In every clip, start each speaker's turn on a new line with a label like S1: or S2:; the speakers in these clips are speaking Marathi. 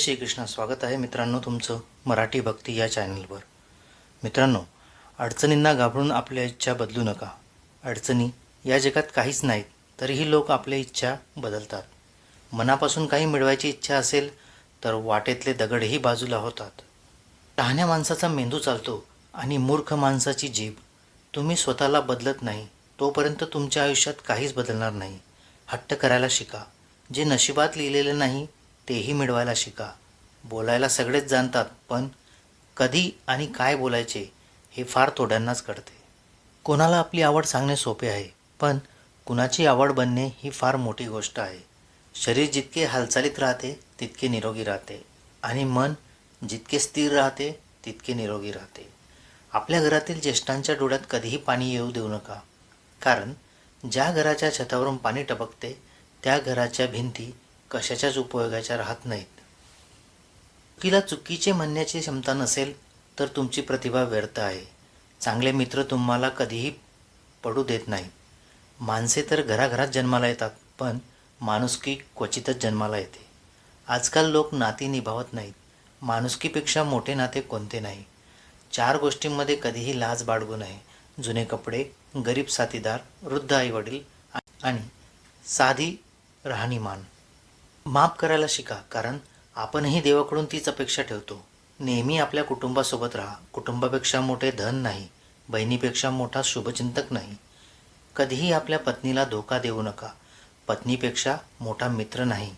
S1: श्रीकृष्ण. स्वागत आहे मित्रांनो तुमचं मराठी भक्ती या चॅनलवर. मित्रांनो, अडचणींना घाबरून आपल्या इच्छा बदलू नका. अडचणी या जगात काहीच नाहीत, तरीही लोक आपल्या इच्छा बदलतात. मनापासून काही मिळवायची इच्छा असेल तर वाटेतले दगडही बाजूला होतात. शहाण्या माणसाचा मेंदू चालतो आणि मूर्ख माणसाची जीभ. तुम्ही स्वतःला बदलत नाही तोपर्यंत तुमच्या आयुष्यात काहीच बदलणार नाही. हट्ट करायला शिका. जे नशिबात लिहिलेलं नाही तेही मिळवायला शिका. बोलायला सगळेच जाणतात, पण कधी आणि काय बोलायचे हे फार थोड्यांनाच कळते. कोणाला आपली आवड सांगणे सोपे आहे, पण कुणाची आवड बनणे ही फार मोठी गोष्ट आहे. शरीर जितके हालचालीत राहते तितके निरोगी राहते आणि मन जितके स्थिर राहते तितके निरोगी राहते. आपल्या घरातील ज्येष्ठांच्या डोळ्यात कधीही पाणी येऊ देऊ नका, कारण ज्या घराच्या छतावरून पाणी टपकते त्या घराच्या भिंती कशाच्याच उपयोगाच्या राहत नाहीत. चुकीला चुकीचे म्हणण्याची क्षमता नसेल तर तुमची प्रतिभा व्यर्थ आहे. चांगले मित्र तुम्हाला कधीही पडू देत नाहीत. माणसे तर घराघरात जन्माला येतात, पण माणुसकी क्वचितच जन्माला येते. आजकाल लोक नाती निभावत नाहीत. माणुसकीपेक्षा मोठे नाते कोणते नाही. 4 गोष्टींमध्ये कधीही लाज बाळगू नये. जुने कपडे, गरीब साथीदार, वृद्ध आईवडील आणि साधी राहणीमान. माफ करायला शिका, कारण आपणही देवाकडून तीच अपेक्षा ठेवतो. नेहमी आपल्या कुटुंबासोबत राहा. कुटुंबापेक्षा मोठे धन नाही, बहिणीपेक्षा मोठा शुभचिंतक नाही. कधीही आपल्या पत्नीला धोका देऊ नका. पत्नीपेक्षा मोठा मित्र नाही.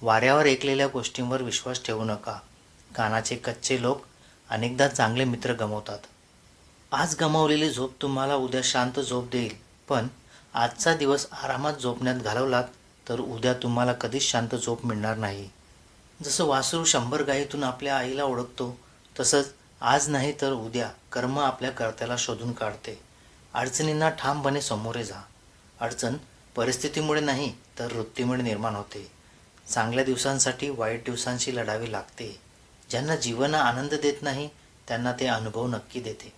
S1: वाऱ्यावर ऐकलेल्या गोष्टींवर विश्वास ठेवू नका. कानाचे कच्चे लोक अनेकदा चांगले मित्र गमावतात. आज गमावलेली झोप तुम्हाला उद्या शांत झोप देईल, पण आजचा दिवस आरामात झोपण्यात घालवलात तर उद्या तुम्हाला कधीच शांत झोप मिळणार नाही. जसं वासरू 100 गायीतून आपल्या आईला ओळखतो, तसंच आज नाही तर उद्या कर्म आपल्या कर्त्याला शोधून काढते. अडचणींना ठामपणे सामोरे जा. अडचण परिस्थितीमुळे नाही तर वृत्तीमुळे निर्माण होते. चांगल्या दिवसांसाठी वाईट दिवसांशी लढावे लागते. ज्यांना जीवन आनंद देत नाही त्यांना ते अनुभव नक्की देते.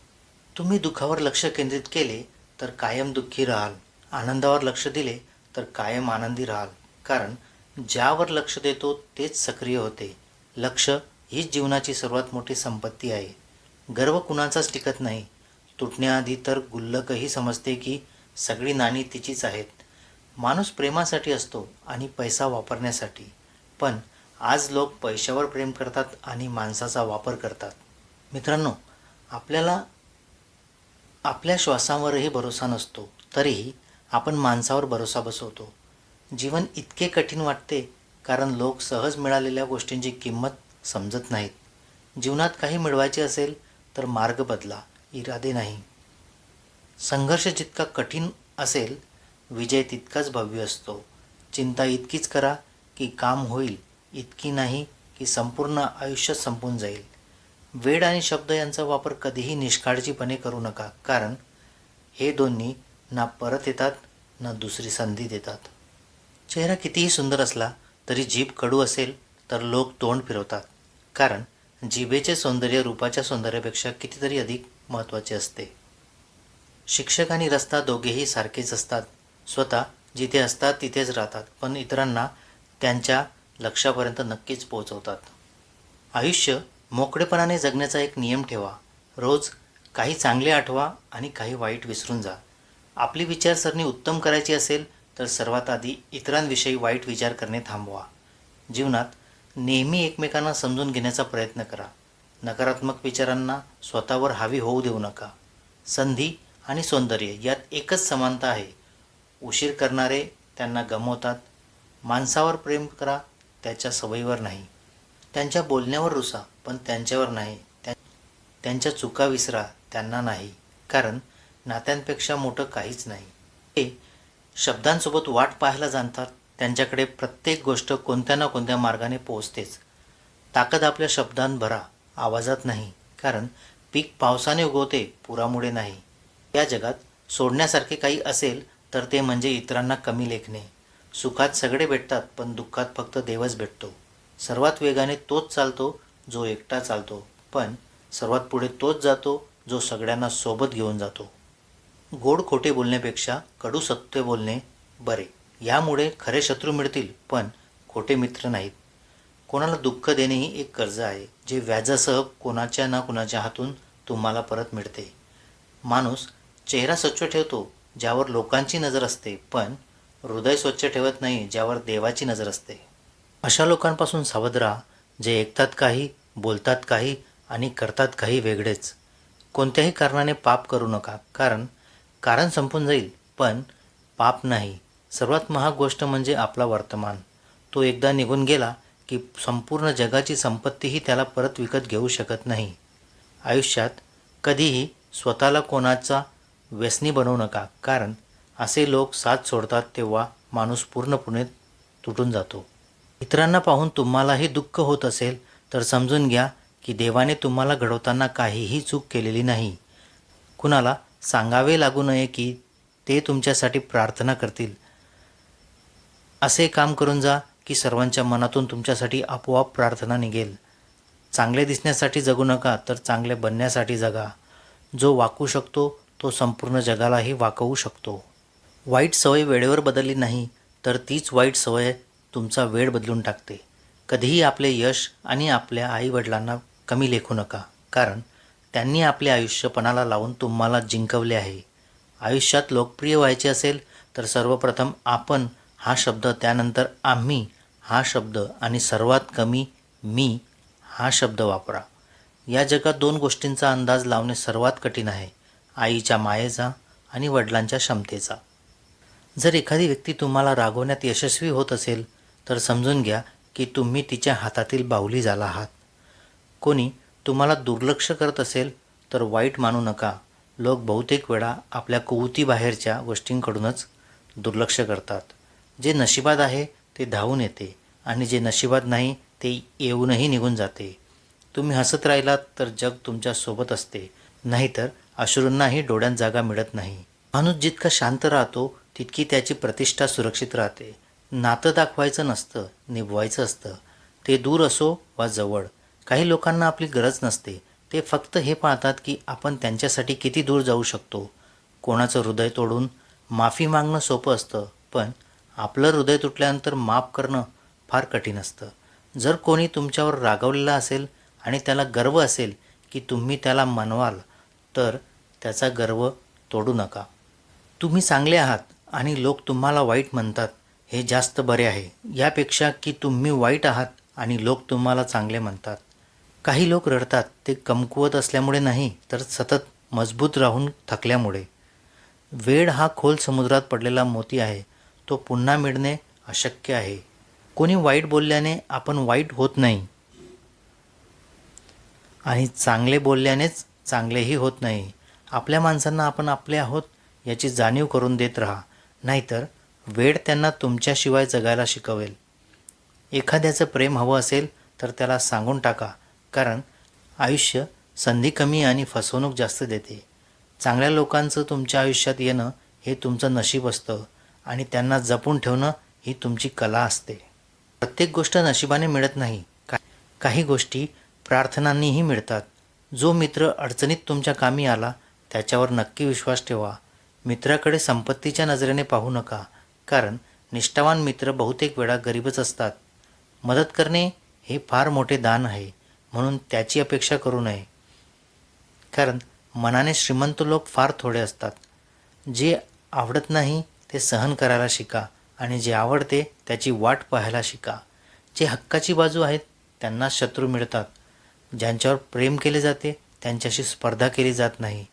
S1: तुम्ही दुःखावर लक्ष केंद्रित केले तर कायम दुःखी राहाल. आनंदावर लक्ष दिले तर कायम आनंदी राहाल, कारण ज्यावर लक्ष देतो तेच सक्रिय होते. लक्ष हीच जीवनाची सर्वात मोठी संपत्ती आहे. गर्व कुणाचाच टिकत नाही. तुटण्याआधी तर गुल्लकही समजते की सगळी नाणी तिचीच आहेत. माणूस प्रेमासाठी असतो आणि पैसा वापरण्यासाठी, पण आज लोक पैशावर प्रेम करतात आणि माणसाचा वापर करतात. मित्रांनो, आपल्याला आपल्या श्वासावरही भरोसा नसतो, तरीही आपण माणसावर भरोसा बसवतो. जीवन इतके कठीण वाटते कारण लोक सहज मिळालेल्या गोष्टींची किंमत समजत नाहीत. जीवनात काही मिळवायचे असेल तर मार्ग बदला, इरादे नाही. संघर्ष जितका कठीण असेल, विजय तितकाच भव्य असतो. चिंता इतकीच करा की काम होईल, इतकी नाही की संपूर्ण आयुष्य संपून जाईल. वेळ आणि शब्द यांचा वापर कधीही निष्काळजीपणे करू नका, कारण हे दोन्ही ना परत येतात ना दुसरी संधी देतात. चेहरा कितीही सुंदर असला तरी जीभ कडू असेल तर लोक तोंड फिरवतात, कारण जिभेचे सौंदर्य रूपाच्या सौंदर्यापेक्षा कितीतरी अधिक महत्त्वाचे असते. शिक्षक आणि रस्ता दोघेही सारखेच असतात. स्वतः जिथे असतात तिथेच राहतात, पण इतरांना त्यांच्या लक्ष्यापर्यंत नक्कीच पोहोचवतात. आयुष्य मोकळेपणाने जगण्याचा एक नियम ठेवा. रोज काही चांगले आठवा आणि काही वाईट विसरून जा. आपली विचारसरणी उत्तम करायची असेल तर सर्वात आधी इतरांविषयी वाईट विचार करणे थांबवा. जीवनात नेहमी एकमेकांना समजून घेण्याचा प्रयत्न करा. नकारात्मक विचारांना स्वतःवर हावी होऊ देऊ नका. संधी आणि सौंदर्य यात एकच समानता आहे. उशीर करणारे त्यांना गमावतात. माणसावर प्रेम करा, त्याच्या सवयीवर नाही. त्यांच्या बोलण्यावर रुसा, पण त्यांच्यावर नाही. त्यांच्या चुका विसरा, त्यांना नाही, कारण नात्यांपेक्षा मोठं काहीच नाही. ते शब्दांसोबत वाट पाहायला जाणतात. त्यांच्याकडे प्रत्येक गोष्ट कोणत्या ना कोणत्या मार्गाने पोहोचतेच. ताकद आपल्या शब्दांत भरा, आवाजात नाही, कारण पीक पावसाने उगवते, पुरामुळे नाही. या जगात सोडण्यासारखे काही असेल तर ते म्हणजे इतरांना कमी लेखणे. सुखात सगळे भेटतात, पण दुःखात फक्त देवच भेटतो. सर्वात वेगाने तोच चालतो जो एकटा चालतो, पण सर्वात पुढे तोच जातो जो सगळ्यांना सोबत घेऊन जातो. गोड खोटे बोलण्यापेक्षा कडू सत्य बोलणे बरे. यामुळे खरे शत्रू मिळतील, पण खोटे मित्र नाहीत. कोणाला दुःख देणे ही एक कर्ज आहे, जे व्याजासह कोणाच्या ना कोणाच्या हातून तुम्हाला परत मिळते. माणूस चेहरा स्वच्छ ठेवतो ज्यावर लोकांची नजर असते, पण हृदय स्वच्छ ठेवत नाही ज्यावर देवाची नजर असते. अशा लोकांपासून सावध राहा, जे ऐकतात काही, बोलतात काही आणि करतात काही वेगळेच. कोणत्याही कारणाने पाप करू नका, कारण संपून जाईल, पण पाप नाही. सर्वात महाग गोष्ट म्हणजे आपला वर्तमान. तो एकदा निघून गेला की संपूर्ण जगाची संपत्तीही त्याला परत विकत घेऊ शकत नाही. आयुष्यात कधीही स्वतःला कोणाचा व्यसनी बनवू नका, कारण असे लोक साथ सोडतात तेव्हा माणूस पूर्णपणे तुटून जातो. इतरांना पाहून तुम्हालाही दुःख होत असेल तर समजून घ्या की देवाने तुम्हाला घडवताना काहीही चूक केलेली नाही. कुणाला सांगावे लागू नये की ते तुमच्यासाठी प्रार्थना करतील. असे काम करून जा की सर्वांच्या मनातून तुमच्यासाठी आपोआप प्रार्थना निघेल. चांगले दिसण्यासाठी जगू नका, तर चांगले बनण्यासाठी जगा. जो वाकू शकतो तो संपूर्ण जगालाही वाकवू शकतो. वाईट सवय वेळेवर बदलली नाही तर तीच वाईट सवय तुमचा वेळ बदलून टाकते. कधीही आपले यश आणि आपल्या आईवडिलांना कमी लेखू नका, कारण त्यांनी आपले आयुष्य पणाला लावून तुम्हाला जिंकवले आहे. आयुष्यात लोकप्रिय व्हायचे असेल तर सर्वप्रथम आपण हा शब्द, त्यानंतर आम्ही हा शब्द आणि सर्वात कमी मी हा शब्द वापरा. या जगात 2 गोष्टींचा अंदाज लावणे सर्वात कठीण आहे, आईच्या मायेचा आणि वडिलांच्या क्षमतेचा. जर एखादी व्यक्ती तुम्हाला रागवण्यात यशस्वी होत असेल तर समजून घ्या की तुम्ही तिच्या हातातील बाहुली झाला आहात. कोणी तुम्हाला दुर्लक्ष करत असेल तर वाईट मानू नका. लोक बहुतेक वेळा आपल्या कुवतीबाहेरच्या गोष्टींकडूनच दुर्लक्ष करतात. जे नशिबात आहे ते धावून येते आणि जे नशिबात नाही ते येऊनही निघून जाते. तुम्ही हसत राहिलात तर जग तुमच्या सोबत असते, नाहीतर अश्रूंनाही डोळ्यात जागा मिळत नाही. माणूस जितका शांत राहतो तितकी त्याची प्रतिष्ठा सुरक्षित राहते. नातं दाखवायचं नसतं, निभवायचं असतं. ते दूर असो वा जवळ. काही लोकांना आपली गरज नसते, ते फक्त हे पाहतात की आपण त्यांच्यासाठी किती दूर जाऊ शकतो. कोणाचं हृदय तोडून माफी मागणं सोपं असतं, पण आपलं हृदय तुटल्यानंतर माफ करणं फार कठीण असतं. जर कोणी तुमच्यावर रागावलेला असेल आणि त्याला गर्व असेल की तुम्ही त्याला मनवाल, तर त्याचा गर्व तोडू नका. तुम्ही चांगले आहात आणि लोक तुम्हाला वाईट म्हणतात हे जास्त बरे आहे, यापेक्षा की तुम्ही वाईट आहात आणि लोक तुम्हाला चांगले म्हणतात. काही लोक रडतात ते कमकुवत असल्यामुळे नाही, तर सतत मजबूत राहून थकल्यामुळे. वेळ हा खोल समुद्रात पडलेला मोती आहे, तो पुन्हा मिळणे अशक्य आहे. कोणी वाईट बोलल्याने आपण वाईट होत नाही आणि चांगले बोलल्यानेच चांगलेही होत नाही. आपल्या माणसांना आपण आपले आहोत याची जाणीव करून देत राहा, नाहीतर वेळ त्यांना तुमच्याशिवाय जगायला शिकवेल. एखाद्याचं प्रेम हवं असेल तर त्याला सांगून टाका, कारण आयुष्य संधी कमी आणि फसवणूक जास्त देते. चांगल्या लोकांचं तुमच्या आयुष्यात येणं हे तुमचं नशीब असतं आणि त्यांना जपून ठेवणं ही तुमची कला असते. प्रत्येक गोष्ट नशिबाने मिळत नाही, काही गोष्टी प्रार्थनांनीही मिळतात. जो मित्र अडचणीत तुमच्या कामी आला त्याच्यावर नक्की विश्वास ठेवा. मित्राकडे संपत्तीच्या नजरेने पाहू नका, कारण निष्ठावान मित्र बहुतेक वेळा गरीबच असतात. मदत करणे हे फार मोठे दान आहे, म्हणून त्याची अपेक्षा करू नये. कारण मनाने श्रीमंत लोक फार थोडे असतात. जे आवडत नाही ते सहन करायला शिका आणि जे आवडते त्याची वाट पाहायला शिका. जे हक्काची बाजू आहेत त्यांना शत्रू मिळतात. ज्यांच्यावर प्रेम केले जाते त्यांच्याशी स्पर्धा केली जात नाही.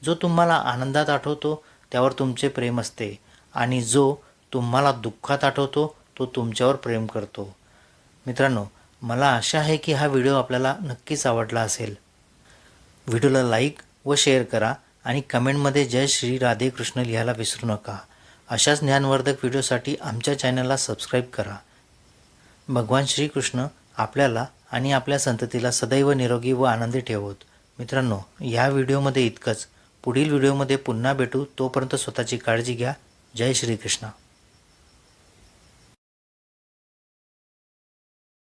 S1: जो तुम्हाला आनंदात आठवतो त्यावर तुमचे प्रेम असते आणि जो तुम्हाला दुःखात आठवतो तो तुमच्यावर प्रेम करतो. मित्रांनो, मला आशा आहे की हा व्हिडिओ आपल्याला नक्कीच आवडला असेल. व्हिडिओला लाईक व शेअर करा आणि कमेंटमध्ये जय श्री राधे कृष्ण लिहायला विसरू नका. अशाच ज्ञानवर्धक व्हिडिओसाठी आमच्या चॅनलला सबस्क्राईब करा. भगवान श्रीकृष्ण आपल्याला आणि आपल्या संततीला सदैव निरोगी व आनंदी ठेवोत. मित्रांनो, या व्हिडिओमध्ये इतकंच. पुढील व्हिडिओमध्ये पुन्हा भेटू. तोपर्यंत स्वतःची काळजी घ्या. जय श्रीकृष्ण.